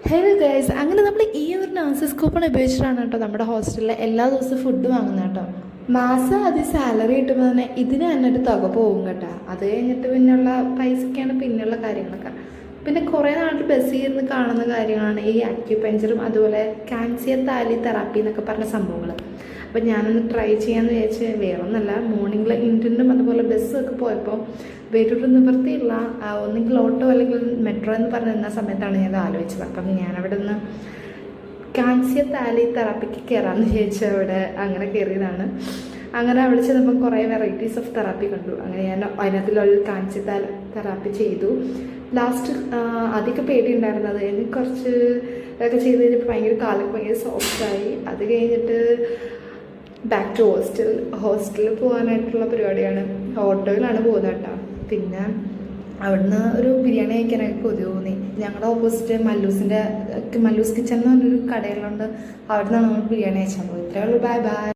Hello guys, അങ്ങനെ നമ്മൾ ഈ ഒരു നാസസ് കൂപ്പൺ ഉപയോഗിച്ചിട്ടാണ് കേട്ടോ നമ്മുടെ ഹോസ്റ്റലിൽ എല്ലാ ദിവസവും ഫുഡ് വാങ്ങുന്നത് കേട്ടോ. മാസം ആദ്യം സാലറി കിട്ടുമ്പോൾ തന്നെ ഇതിന് തന്നെ ഒരു തുക പോകും കേട്ടോ. അത് കഴിഞ്ഞിട്ട് പിന്നെയുള്ള പൈസയ്ക്കാണ് പിന്നെയുള്ള കാര്യങ്ങളൊക്കെ. പിന്നെ കുറേ നാട്ടിൽ ബസ്സിൽ ഇരുന്ന് കാണുന്ന കാര്യങ്ങളാണ് ഈ അക്യുപഞ്ചറും അതുപോലെ കാൻസിയർ താലി തെറാപ്പി എന്നൊക്കെ പറഞ്ഞ സംഭവങ്ങൾ. അപ്പം ഞാനൊന്ന് ട്രൈ ചെയ്യാമെന്ന് വിചാരിച്ച് വേറൊന്നല്ല, മോർണിംഗിൽ ഇന്ത്യനും അതുപോലെ ബസ്സൊക്കെ പോയപ്പോൾ വേറൊരു നിവൃത്തിയുള്ള ഒന്നെങ്കിൽ ഓട്ടോ അല്ലെങ്കിൽ മെട്രോ എന്ന് പറഞ്ഞിരുന്ന സമയത്താണ് ഞാൻ ആലോചിച്ചത്. അപ്പം ഞാനവിടെ നിന്ന് കാൻസിയർ താലി തെറാപ്പിക്ക് കയറാമെന്ന് വിചാരിച്ച് അവിടെ അങ്ങനെ കയറിയതാണ്. അങ്ങനെ അവിടെ ചെന്നപ്പോൾ കുറേ വെറൈറ്റീസ് ഓഫ് തെറാപ്പി കണ്ടു. അങ്ങനെ ഞാൻ അതിനകത്തുള്ള കാൻസിയർ തെറാപ്പി ചെയ്തു. ലാസ്റ്റ് ആദ്യമൊക്കെ പേടിയുണ്ടായിരുന്നത് എനിക്ക് കുറച്ച് ഒക്കെ ചെയ്ത് കഴിഞ്ഞപ്പോൾ ഭയങ്കര കാലൊക്കെ ഭയങ്കര സോഫ്റ്റായി. അത് കഴിഞ്ഞിട്ട് ബാക്ക് ടു ഹോസ്റ്റലിൽ പോകാനായിട്ടുള്ള പരിപാടിയാണ്. ഓട്ടോയിലാണ് പോകുന്നത് കേട്ടോ. പിന്നെ അവിടുന്ന് ഒരു ബിരിയാണി കഴിക്കാനൊക്കെ കൊതി തോന്നി. ഞങ്ങളുടെ ഓപ്പോസിറ്റ് മല്ലൂസ് കിച്ചൺ എന്ന് പറഞ്ഞൊരു കടയിലുണ്ട്. അവിടെ നിന്നാണ് നമ്മൾ ബിരിയാണി കഴിച്ചാൽ പോകും. ഇത്രയേ ഉള്ളൂ. Bye bye.